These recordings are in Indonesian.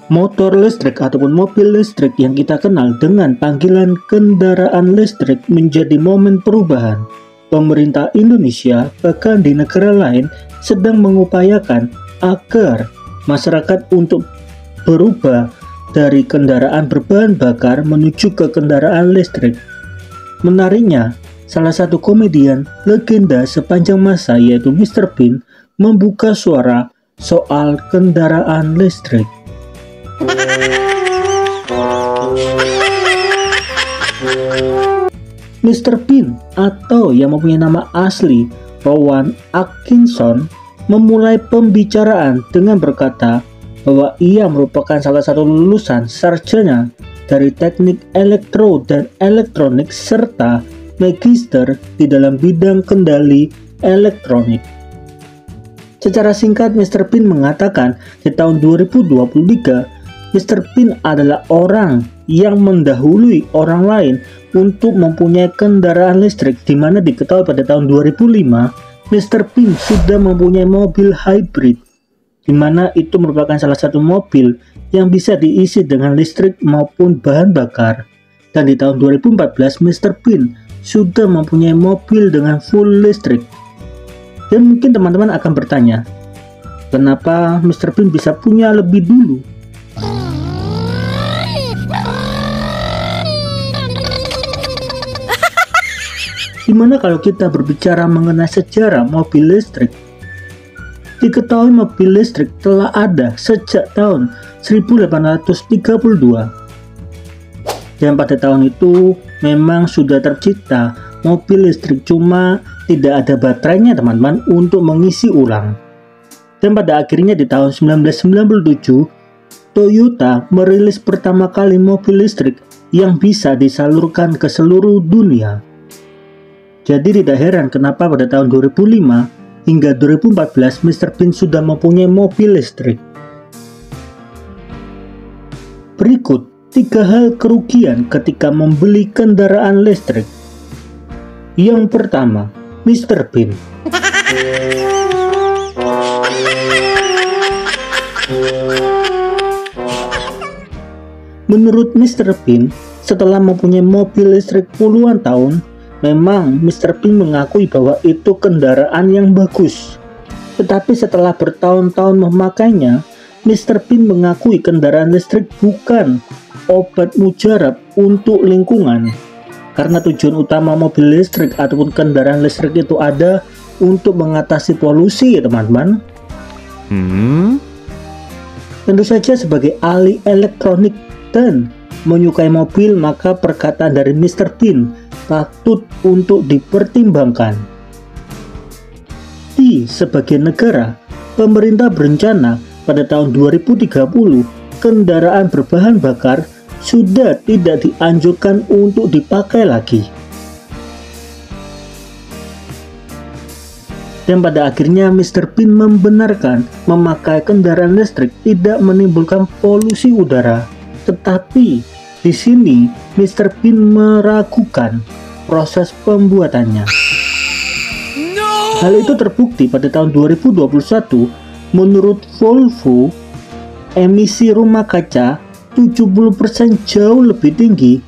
Motor listrik ataupun mobil listrik yang kita kenal dengan panggilan kendaraan listrik menjadi momen perubahan. Pemerintah Indonesia bahkan di negara lain sedang mengupayakan agar masyarakat untuk berubah dari kendaraan berbahan bakar menuju ke kendaraan listrik. Menariknya, salah satu komedian legenda sepanjang masa yaitu Mr. Bean membuka suara soal kendaraan listrik. Mr. Bean atau yang mempunyai nama asli Rowan Atkinson memulai pembicaraan dengan berkata bahwa ia merupakan salah satu lulusan sarjana dari teknik elektro dan elektronik serta magister di dalam bidang kendali elektronik. Secara singkat, Mr. Bean mengatakan di tahun 2023 Mr. Bean adalah orang yang mendahului orang lain untuk mempunyai kendaraan listrik, di mana diketahui pada tahun 2005 Mr. Bean sudah mempunyai mobil hybrid, di mana itu merupakan salah satu mobil yang bisa diisi dengan listrik maupun bahan bakar. Dan di tahun 2014 Mr. Bean sudah mempunyai mobil dengan full listrik. Dan mungkin teman-teman akan bertanya, kenapa Mr. Bean bisa punya lebih dulu? Dimana kalau kita berbicara mengenai sejarah mobil listrik, diketahui mobil listrik telah ada sejak tahun 1832. Dan pada tahun itu memang sudah tercipta mobil listrik, cuma tidak ada baterainya teman-teman untuk mengisi ulang. Dan pada akhirnya di tahun 1997 Toyota merilis pertama kali mobil listrik yang bisa disalurkan ke seluruh dunia. Jadi tidak heran kenapa pada tahun 2005 hingga 2014 Mr. Bean sudah mempunyai mobil listrik. Berikut 3 hal kerugian ketika membeli kendaraan listrik. Yang pertama, Mr. Bean. Menurut Mr. Bean, setelah mempunyai mobil listrik puluhan tahun, memang Mr. Bean mengakui bahwa itu kendaraan yang bagus. Tetapi setelah bertahun-tahun memakainya, Mr. Bean mengakui kendaraan listrik bukan obat mujarab untuk lingkungan. Karena tujuan utama mobil listrik ataupun kendaraan listrik itu ada untuk mengatasi polusi ya teman-teman. Tentu saja sebagai ahli elektronik dan menyukai mobil, maka perkataan dari Mr. Bean patut untuk dipertimbangkan. Di sebagian negara, pemerintah berencana pada tahun 2030 kendaraan berbahan bakar sudah tidak dianjurkan untuk dipakai lagi. Dan pada akhirnya Mr. Bean membenarkan memakai kendaraan listrik tidak menimbulkan polusi udara. Tetapi di sini Mr. Bean meragukan proses pembuatannya. Hal itu terbukti pada tahun 2021. Menurut Volvo, emisi rumah kaca 70% jauh lebih tinggi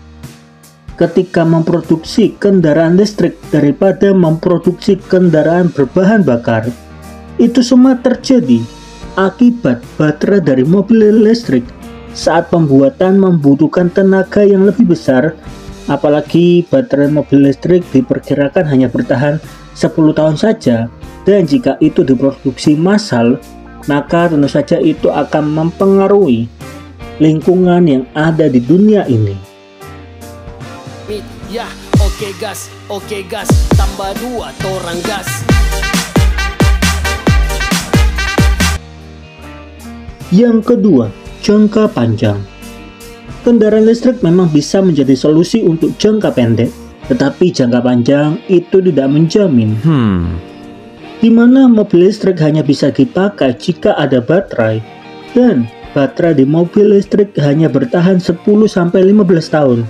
ketika memproduksi kendaraan listrik daripada memproduksi kendaraan berbahan bakar. Itu semua terjadi akibat baterai dari mobil listrik saat pembuatan membutuhkan tenaga yang lebih besar, apalagi baterai mobil listrik diperkirakan hanya bertahan 10 tahun saja, dan jika itu diproduksi massal, maka tentu saja itu akan mempengaruhi lingkungan yang ada di dunia ini. Ya, oke gas, tambah 2 torang gas. Yang kedua, jangka panjang. Kendaraan listrik memang bisa menjadi solusi untuk jangka pendek, tetapi jangka panjang itu tidak menjamin. Di mana mobil listrik hanya bisa dipakai jika ada baterai, dan baterai di mobil listrik hanya bertahan 10-15 tahun.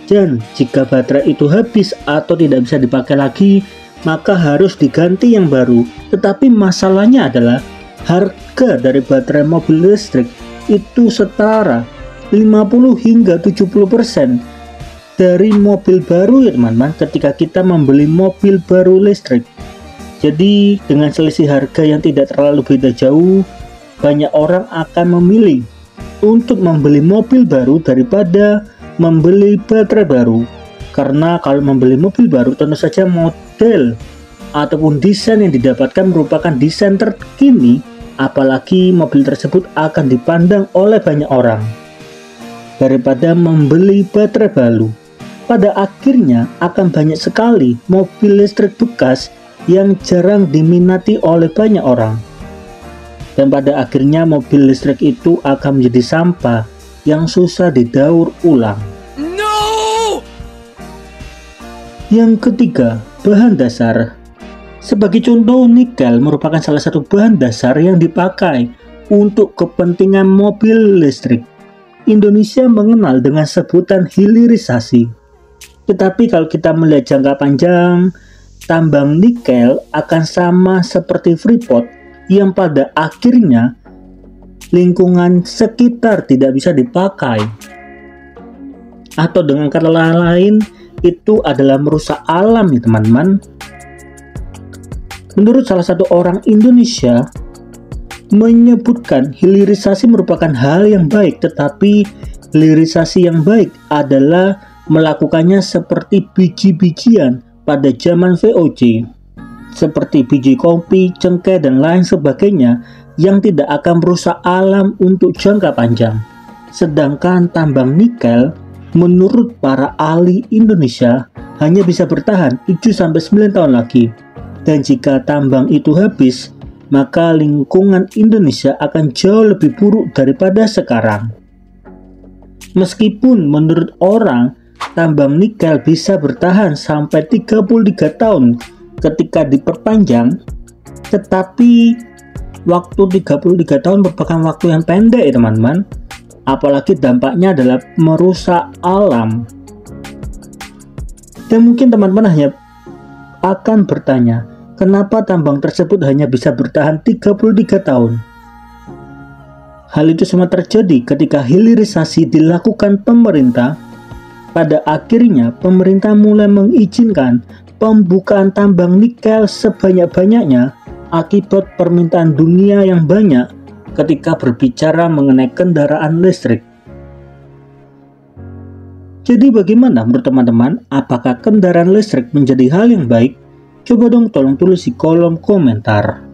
Dan jika baterai itu habis atau tidak bisa dipakai lagi, maka harus diganti yang baru. Tetapi masalahnya adalah harga dari baterai mobil listrik itu setara 50 hingga 70% dari mobil baru ya teman-teman, ketika kita membeli mobil baru listrik. Jadi dengan selisih harga yang tidak terlalu beda jauh, banyak orang akan memilih untuk membeli mobil baru daripada membeli baterai baru. Karena kalau membeli mobil baru tentu saja model ataupun desain yang didapatkan merupakan desain terkini, apalagi mobil tersebut akan dipandang oleh banyak orang daripada membeli baterai baru. Pada akhirnya akan banyak sekali mobil listrik bekas yang jarang diminati oleh banyak orang, dan pada akhirnya mobil listrik itu akan menjadi sampah yang susah didaur ulang. No! Yang ketiga, bahan dasar. Sebagai contoh, nikel merupakan salah satu bahan dasar yang dipakai untuk kepentingan mobil listrik. Indonesia mengenal dengan sebutan hilirisasi. Tetapi kalau kita melihat jangka panjang, tambang nikel akan sama seperti Freeport yang pada akhirnya lingkungan sekitar tidak bisa dipakai. Atau dengan kata lain, itu adalah merusak alam ya teman-teman. Menurut salah satu orang Indonesia menyebutkan hilirisasi merupakan hal yang baik, tetapi hilirisasi yang baik adalah melakukannya seperti biji-bijian pada zaman VOC, seperti biji kopi, cengkeh, dan lain sebagainya yang tidak akan merusak alam untuk jangka panjang. Sedangkan tambang nikel menurut para ahli Indonesia hanya bisa bertahan 7-9 tahun lagi. Dan jika tambang itu habis, maka lingkungan Indonesia akan jauh lebih buruk daripada sekarang. Meskipun menurut orang tambang nikel bisa bertahan sampai 33 tahun ketika diperpanjang, tetapi waktu 33 tahun merupakan waktu yang pendek ya teman-teman, apalagi dampaknya adalah merusak alam. Dan mungkin teman-teman hanya akan bertanya, kenapa tambang tersebut hanya bisa bertahan 33 tahun? Hal itu semua terjadi ketika hilirisasi dilakukan pemerintah. Pada akhirnya pemerintah mulai mengizinkan pembukaan tambang nikel sebanyak-banyaknya akibat permintaan dunia yang banyak ketika berbicara mengenai kendaraan listrik. Jadi bagaimana menurut teman-teman? Apakah kendaraan listrik menjadi hal yang baik? Coba dong tolong tulis di kolom komentar.